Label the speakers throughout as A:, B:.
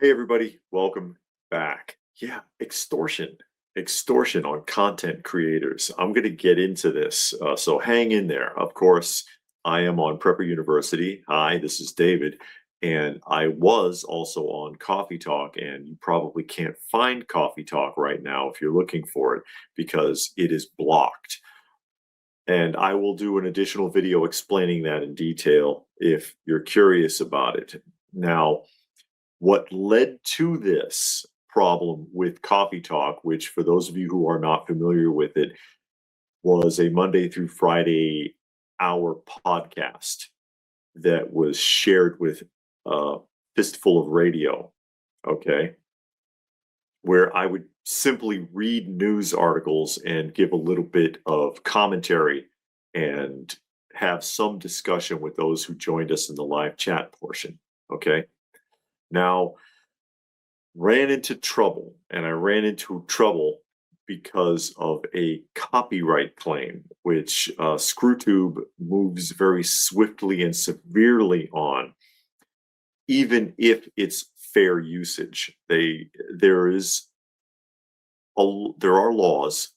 A: Hey everybody, welcome back. Yeah, extortion on content creators. I'm going to get into this, so hang in there. Of course, I am on Prepper University. Hi, this is David, and I was also on Coffee Talk, and you probably can't find Coffee Talk right now if you're looking for it because it is blocked. And I will do an additional video explaining that in detail if you're curious about it. Now, what led to this problem with Coffee Talk, which for those of you who are not familiar with it, was a Monday through Friday hour podcast that was shared with a Fistful of Radio, okay, where I would simply read news articles and give a little bit of commentary and have some discussion with those who joined us in the live chat portion, okay? Now, ran into trouble, and I ran into trouble because of a copyright claim, which ScrewTube moves very swiftly and severely on, even if it's fair usage. There are laws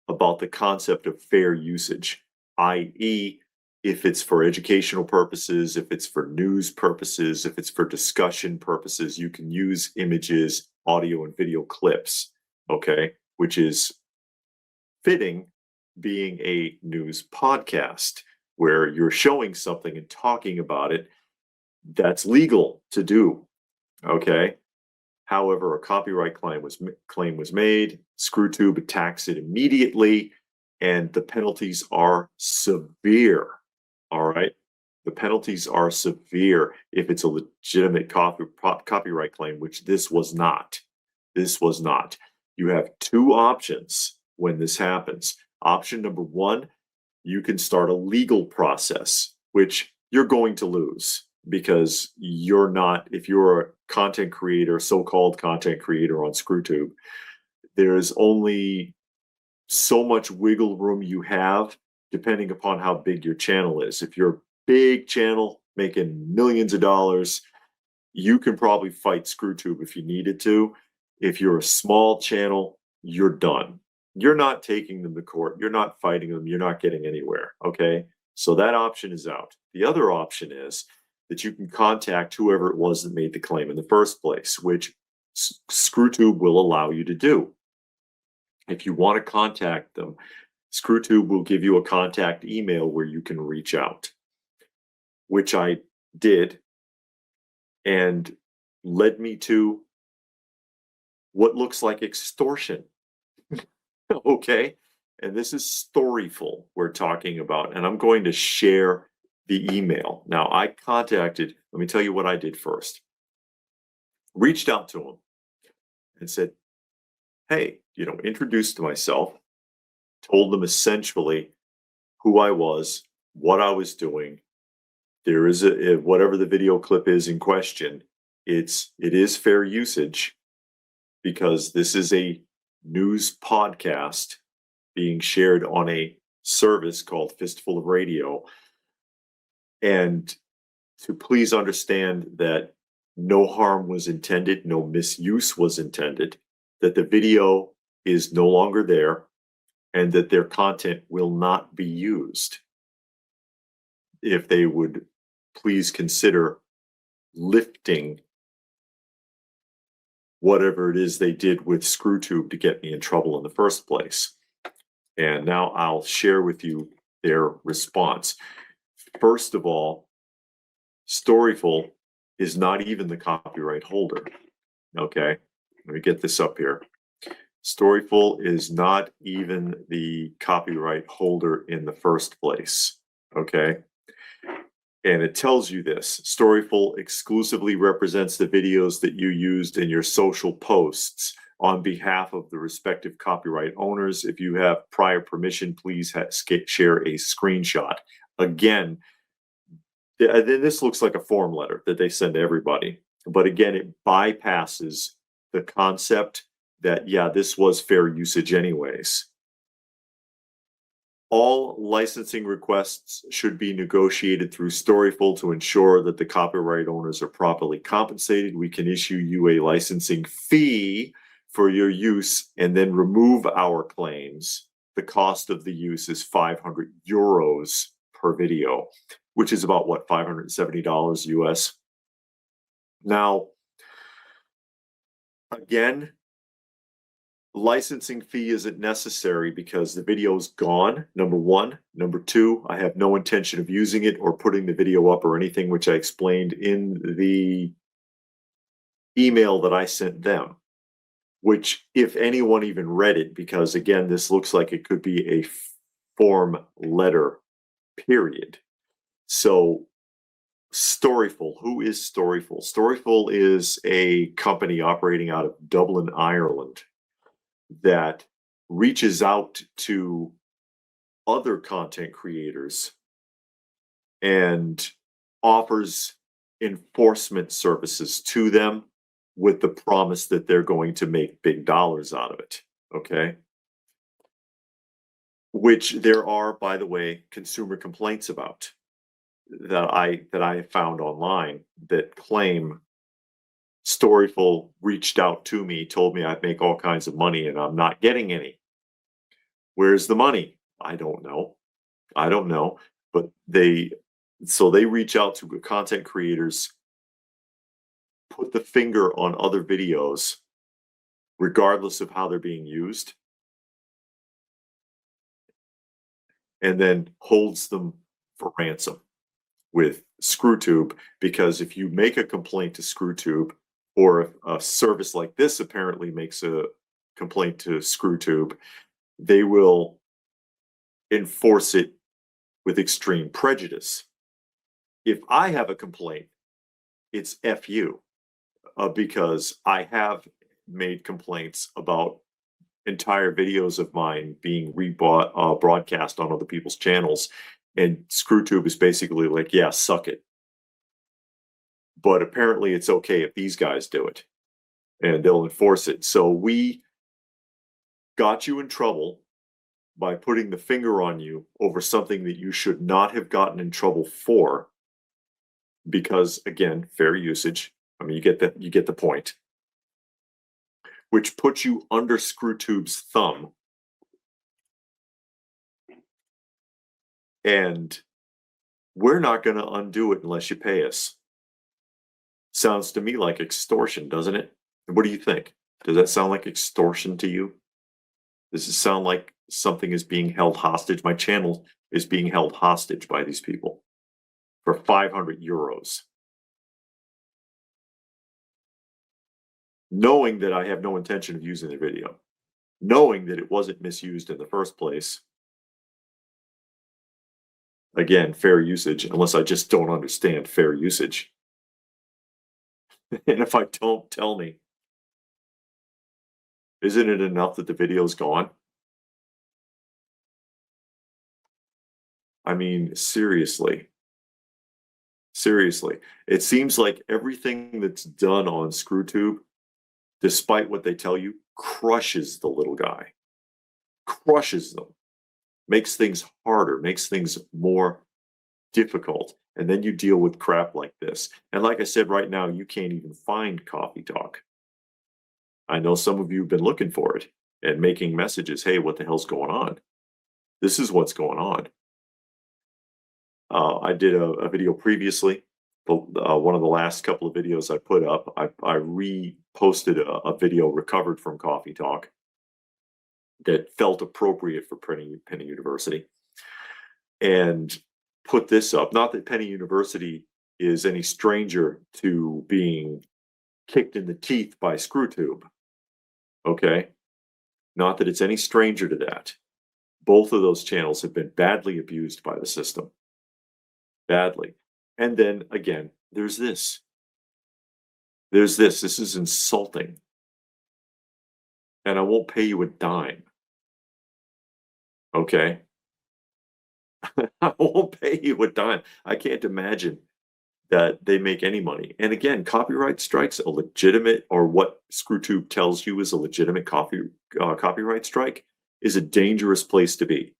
A: about the concept of fair usage, i.e., if it's for educational purposes, if it's for news purposes, if it's for discussion purposes, you can use images, audio, and video clips, okay, which is fitting being a news podcast where you're showing something and talking about it. That's legal to do, okay? However, a copyright claim was made. ScrewTube attacks it immediately, and the penalties are severe. All right. The penalties are severe if it's a legitimate copyright claim, which this was not. This was not. You have two options when this happens. Option number one, you can start a legal process, which you're going to lose because you're not, if you're a content creator, so-called content creator on ScrewTube, there's only so much wiggle room you have depending upon how big your channel is. If you're a big channel making millions of dollars, you can probably fight ScrewTube if you needed to. If you're a small channel, you're done. You're not taking them to court. You're not fighting them. You're not getting anywhere, okay? So that option is out. The other option is that you can contact whoever it was that made the claim in the first place, which ScrewTube will allow you to do. If you want to contact them, ScrewTube will give you a contact email where you can reach out, which I did, and led me to what looks like extortion. Okay? And this is Storyful we're talking about, and I'm going to share the email. Now, let me tell you what I did first. Reached out to him and said, hey, introduced myself, told them essentially who I was, what I was doing. There is whatever the video clip is in question, it is fair usage because this is a news podcast being shared on a service called Fistful of Radio. And to please understand that no harm was intended, no misuse was intended, that the video is no longer there, and that their content will not be used. If they would please consider lifting whatever it is they did with ScrewTube to get me in trouble in the first place. And now I'll share with you their response. First of all, Storyful is not even the copyright holder. Okay, let me get this up here. Storyful is not even the copyright holder in the first place, okay? And it tells you this. Storyful exclusively represents the videos that you used in your social posts on behalf of the respective copyright owners. If you have prior permission, please share a screenshot. Again, this looks like a form letter that they send to everybody. But again, it bypasses the concept that, yeah, this was fair usage anyways. All licensing requests should be negotiated through Storyful to ensure that the copyright owners are properly compensated. We can issue you a licensing fee for your use and then remove our claims. The cost of the use is 500 euros per video, which is about what, $570 US. Now, again, licensing fee isn't necessary because the video's gone, number one. Number two, I have no intention of using it or putting the video up or anything, which I explained in the email that I sent them, which if anyone even read it, because again, this looks like it could be a form letter, period. So Storyful, who is Storyful? Storyful is a company operating out of Dublin, Ireland, that reaches out to other content creators and offers enforcement services to them with the promise that they're going to make big dollars out of it. Okay. Which there are, by the way, consumer complaints about that I found online that claim Storyful reached out to me, told me I'd make all kinds of money, and I'm not getting any. Where's the money? I don't know. I don't know. But they reach out to content creators, put the finger on other videos, regardless of how they're being used, and then holds them for ransom with ScrewTube, because if you make a complaint to ScrewTube, or if a service like this apparently makes a complaint to ScrewTube, they will enforce it with extreme prejudice. If I have a complaint, it's F you, because I have made complaints about entire videos of mine being broadcast on other people's channels, and ScrewTube is basically like, yeah, suck it. But apparently it's okay if these guys do it, and they'll enforce it. So we got you in trouble by putting the finger on you over something that you should not have gotten in trouble for, because again, fair usage. I mean, you get the point. Which puts you under ScrewTube's thumb. And we're not going to undo it unless you pay us. Sounds to me like extortion, doesn't it? What do you think? Does that sound like extortion to you? Does it sound like something is being held hostage? My channel is being held hostage by these people for 500 euros. Knowing that I have no intention of using the video. Knowing that it wasn't misused in the first place. Again, fair usage, unless I just don't understand fair usage. And if I don't, tell me. Isn't it enough that the video's gone? I mean, seriously. Seriously. It seems like everything that's done on ScrewTube, despite what they tell you, crushes the little guy. Crushes them. Makes things harder, makes things more difficult. And then you deal with crap like this. And like I said, right now, you can't even find Coffee Talk. I know some of you have been looking for it and making messages. Hey, what the hell's going on? This is what's going on. I did a video previously. One of the last couple of videos I put up, I reposted a video recovered from Coffee Talk that felt appropriate for Penny University, and put this up. Not that Penny University is any stranger to being kicked in the teeth by ScrewTube. Okay? Not that it's any stranger to that. Both of those channels have been badly abused by the system. Badly. And then again, there's this. There's this. This is insulting. And I won't pay you a dime. Okay? I won't pay you a dime. I can't imagine that they make any money. And again, copyright strikes, a legitimate, or what ScrewTube tells you is a legitimate copyright strike, is a dangerous place to be.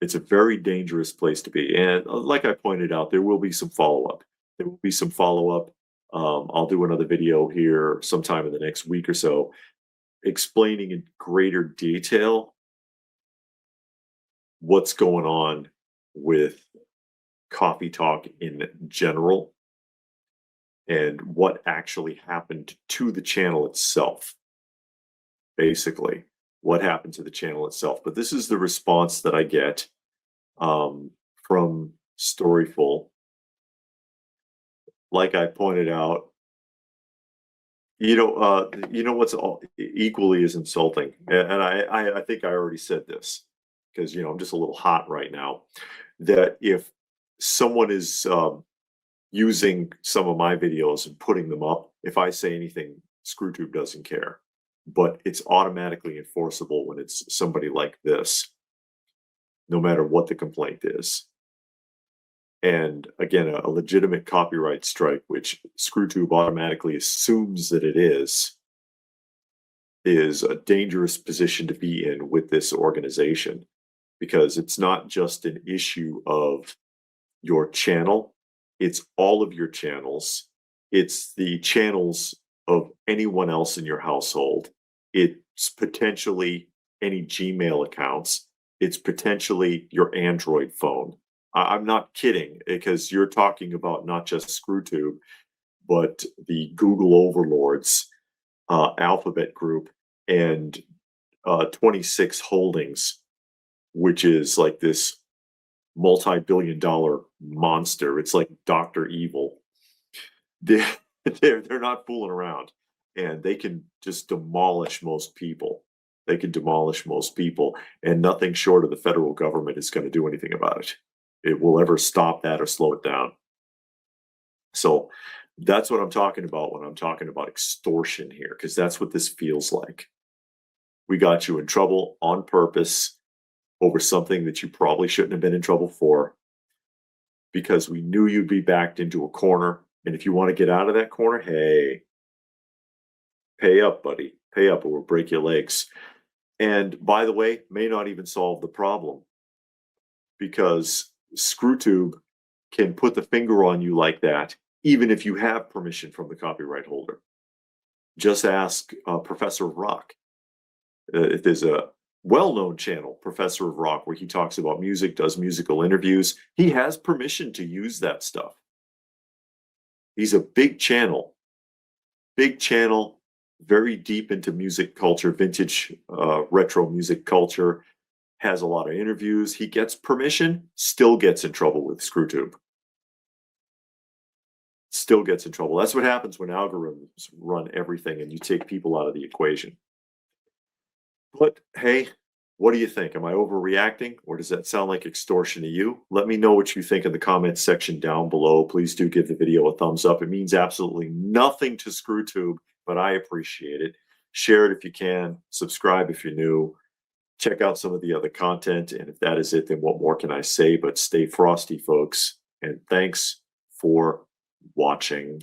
A: It's a very dangerous place to be. And like I pointed out, there will be some follow-up. There will be some follow-up. I'll do another video here sometime in the next week or so, explaining in greater detail what's going on with Coffee Talk in general and what actually happened to the channel itself. Basically, what happened to the channel itself. But this is the response that I get from Storyful. Like I pointed out, you know what's equally as insulting, and I think I already said this because I'm just a little hot right now. That if someone is using some of my videos and putting them up, if I say anything, ScrewTube doesn't care. But it's automatically enforceable when it's somebody like this, no matter what the complaint is. And again, a legitimate copyright strike, which ScrewTube automatically assumes that it is a dangerous position to be in with this organization, because it's not just an issue of your channel, it's all of your channels. It's the channels of anyone else in your household. It's potentially any Gmail accounts. It's potentially your Android phone. I'm not kidding, because you're talking about not just ScrewTube, but the Google overlords, Alphabet Group, and 26 Holdings, which is like this multi-billion-dollar monster. It's like Dr. Evil. They're not fooling around, and they can just demolish most people. They can demolish most people, and nothing short of the federal government is going to do anything about it. It will ever stop that or slow it down. So that's what I'm talking about when I'm talking about extortion here, because that's what this feels like. We got you in trouble on purpose over something that you probably shouldn't have been in trouble for, because we knew you'd be backed into a corner. And if you want to get out of that corner, hey, pay up, buddy. Pay up or we'll break your legs. And by the way, may not even solve the problem, because ScrewTube can put the finger on you like that, even if you have permission from the copyright holder. Just ask Professor of Rock. If there's a well-known channel, Professor of Rock, where he talks about music, does musical interviews, he has permission to use that stuff. He's a big channel, very deep into music culture, vintage retro music culture, has a lot of interviews. He gets permission, still gets in trouble with ScrewTube. Still gets in trouble. That's what happens when algorithms run everything and you take people out of the equation. But hey, what do you think? Am I overreacting, or does that sound like extortion to you? Let me know what you think in the comments section down below. Please do give the video a thumbs up. It means absolutely nothing to ScrewTube, but I appreciate it. Share it if you can. Subscribe if you're new. Check out some of the other content. And if that is it, then what more can I say? But stay frosty, folks. And thanks for watching.